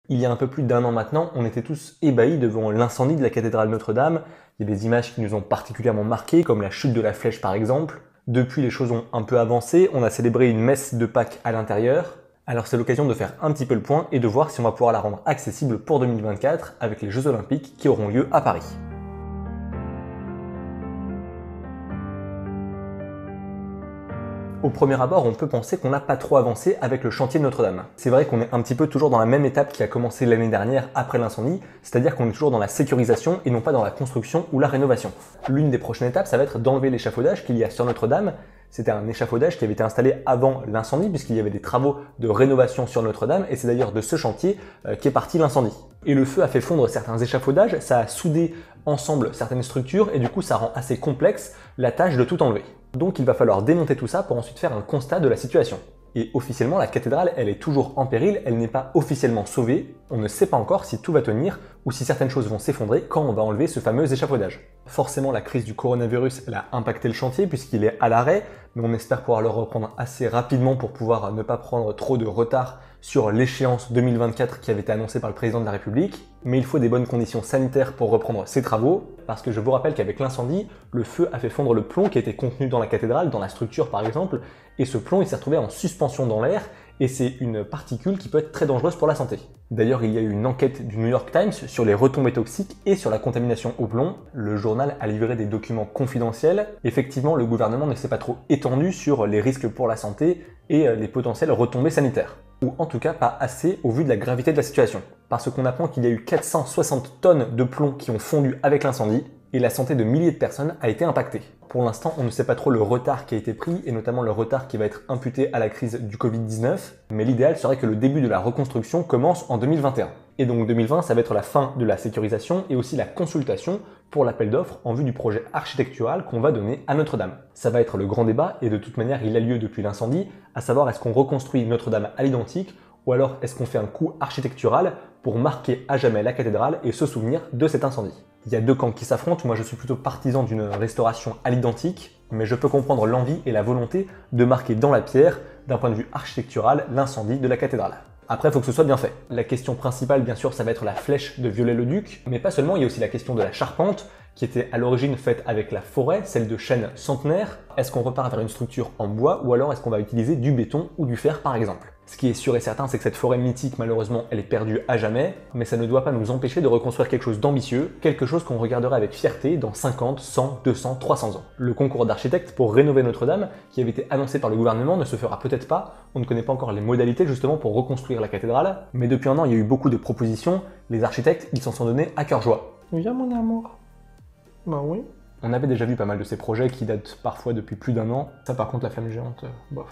Il y a un peu plus d'1 an maintenant, on était tous ébahis devant l'incendie de la cathédrale Notre-Dame. Il y a des images qui nous ont particulièrement marqués, comme la chute de la flèche par exemple. Depuis, les choses ont un peu avancé, on a célébré une messe de Pâques à l'intérieur. Alors c'est l'occasion de faire un petit peu le point et de voir si on va pouvoir la rendre accessible pour 2024 avec les Jeux Olympiques qui auront lieu à Paris. Au premier abord, on peut penser qu'on n'a pas trop avancé avec le chantier de Notre-Dame. C'est vrai qu'on est un petit peu toujours dans la même étape qui a commencé l'année dernière après l'incendie, c'est-à-dire qu'on est toujours dans la sécurisation et non pas dans la construction ou la rénovation. L'une des prochaines étapes, ça va être d'enlever l'échafaudage qu'il y a sur Notre-Dame. C'était un échafaudage qui avait été installé avant l'incendie puisqu'il y avait des travaux de rénovation sur Notre-Dame et c'est d'ailleurs de ce chantier qu'est parti l'incendie. Et le feu a fait fondre certains échafaudages, ça a soudé ensemble certaines structures et du coup ça rend assez complexe la tâche de tout enlever. Donc il va falloir démonter tout ça pour ensuite faire un constat de la situation. Et officiellement, la cathédrale, elle est toujours en péril, elle n'est pas officiellement sauvée. On ne sait pas encore si tout va tenir ou si certaines choses vont s'effondrer quand on va enlever ce fameux échafaudage. Forcément, la crise du coronavirus, elle a impacté le chantier puisqu'il est à l'arrêt, mais on espère pouvoir le reprendre assez rapidement pour pouvoir ne pas prendre trop de retard sur l'échéance 2024 qui avait été annoncée par le président de la République. Mais il faut des bonnes conditions sanitaires pour reprendre ces travaux, parce que je vous rappelle qu'avec l'incendie, le feu a fait fondre le plomb qui était contenu dans la cathédrale, dans la structure par exemple, et ce plomb il s'est retrouvé en suspension dans l'air, et c'est une particule qui peut être très dangereuse pour la santé. D'ailleurs, il y a eu une enquête du New York Times sur les retombées toxiques et sur la contamination au plomb. Le journal a livré des documents confidentiels. Effectivement, le gouvernement ne s'est pas trop étendu sur les risques pour la santé et les potentielles retombées sanitaires. Ou en tout cas pas assez au vu de la gravité de la situation. Parce qu'on apprend qu'il y a eu 460 tonnes de plomb qui ont fondu avec l'incendie, et la santé de milliers de personnes a été impactée. Pour l'instant, on ne sait pas trop le retard qui a été pris, et notamment le retard qui va être imputé à la crise du Covid-19, mais l'idéal serait que le début de la reconstruction commence en 2021. Et donc 2020, ça va être la fin de la sécurisation et aussi la consultation pour l'appel d'offres en vue du projet architectural qu'on va donner à Notre-Dame. Ça va être le grand débat, et de toute manière, il a lieu depuis l'incendie, à savoir est-ce qu'on reconstruit Notre-Dame à l'identique, ou alors est-ce qu'on fait un coup architectural pour marquer à jamais la cathédrale et se souvenir de cet incendie. Il y a deux camps qui s'affrontent, moi je suis plutôt partisan d'une restauration à l'identique, mais je peux comprendre l'envie et la volonté de marquer dans la pierre, d'un point de vue architectural, l'incendie de la cathédrale. Après, il faut que ce soit bien fait. La question principale, bien sûr, ça va être la flèche de Viollet-le-Duc, mais pas seulement, il y a aussi la question de la charpente, qui était à l'origine faite avec la forêt, celle de chêne centenaire. Est-ce qu'on repart vers une structure en bois ou alors est-ce qu'on va utiliser du béton ou du fer par exemple? Ce qui est sûr et certain, c'est que cette forêt mythique, malheureusement, elle est perdue à jamais, mais ça ne doit pas nous empêcher de reconstruire quelque chose d'ambitieux, quelque chose qu'on regardera avec fierté dans 50, 100, 200, 300 ans. Le concours d'architectes pour rénover Notre-Dame, qui avait été annoncé par le gouvernement, ne se fera peut-être pas. On ne connaît pas encore les modalités justement pour reconstruire la cathédrale, mais depuis 1 an, il y a eu beaucoup de propositions. Les architectes, ils s'en sont donnés à cœur joie. Viens mon amour. Bah oui. On avait déjà vu pas mal de ces projets qui datent parfois depuis plus d'1 an. Ça par contre, la flamme géante, bof.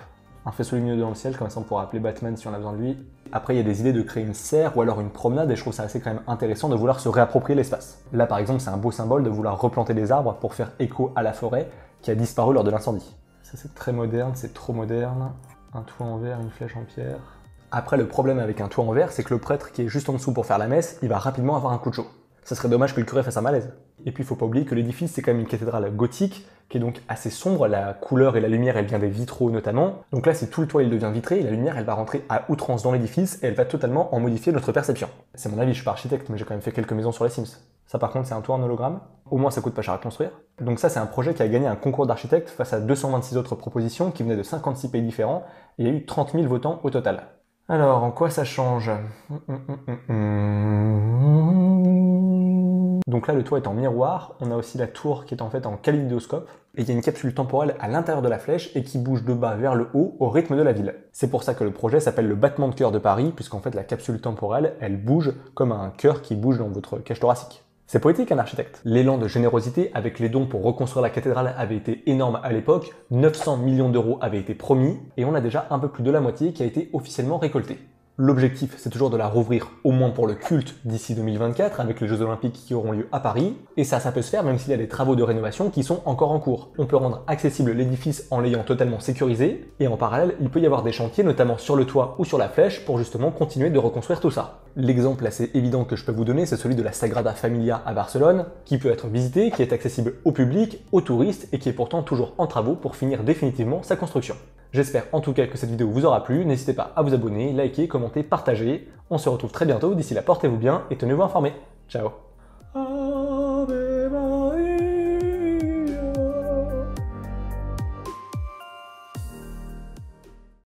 Un faisceau lumineux dans le ciel, comme ça on pourra appeler Batman si on a besoin de lui. Après, il y a des idées de créer une serre ou alors une promenade et je trouve ça assez quand même intéressant de vouloir se réapproprier l'espace. Là par exemple, c'est un beau symbole de vouloir replanter des arbres pour faire écho à la forêt qui a disparu lors de l'incendie. Ça c'est très moderne, c'est trop moderne. Un toit en verre, une flèche en pierre. Après, le problème avec un toit en verre, c'est que le prêtre qui est juste en dessous pour faire la messe, il va rapidement avoir un coup de chaud. Ça serait dommage que le curé fasse un malaise. Et puis il faut pas oublier que l'édifice c'est quand même une cathédrale gothique qui est donc assez sombre, la couleur et la lumière elle vient des vitraux notamment. Donc là si tout le toit il devient vitré, la lumière elle va rentrer à outrance dans l'édifice et elle va totalement en modifier notre perception. C'est mon avis, je suis pas architecte mais j'ai quand même fait quelques maisons sur les Sims. Ça par contre c'est un toit en hologramme, au moins ça coûte pas cher à construire. Donc ça c'est un projet qui a gagné un concours d'architectes face à 226 autres propositions qui venaient de 56 pays différents et il y a eu 30 000 votants au total. Alors en quoi ça change? Donc là, le toit est en miroir, on a aussi la tour qui est en fait en kaléidoscope, et il y a une capsule temporelle à l'intérieur de la flèche et qui bouge de bas vers le haut au rythme de la ville. C'est pour ça que le projet s'appelle le battement de cœur de Paris, puisqu'en fait la capsule temporelle, elle bouge comme un cœur qui bouge dans votre cage thoracique. C'est poétique un architecte. L'élan de générosité avec les dons pour reconstruire la cathédrale avait été énorme à l'époque, 900 millions d'euros avaient été promis, et on a déjà un peu plus de la moitié qui a été officiellement récoltée. L'objectif, c'est toujours de la rouvrir au moins pour le culte d'ici 2024 avec les Jeux Olympiques qui auront lieu à Paris. Et ça peut se faire même s'il y a des travaux de rénovation qui sont encore en cours. On peut rendre accessible l'édifice en l'ayant totalement sécurisé. Et en parallèle, il peut y avoir des chantiers, notamment sur le toit ou sur la flèche, pour justement continuer de reconstruire tout ça. L'exemple assez évident que je peux vous donner, c'est celui de la Sagrada Familia à Barcelone, qui peut être visité, qui est accessible au public, aux touristes et qui est pourtant toujours en travaux pour finir définitivement sa construction. J'espère en tout cas que cette vidéo vous aura plu, n'hésitez pas à vous abonner, liker, commenter, partager. On se retrouve très bientôt, d'ici là portez-vous bien et tenez-vous informés. Ciao.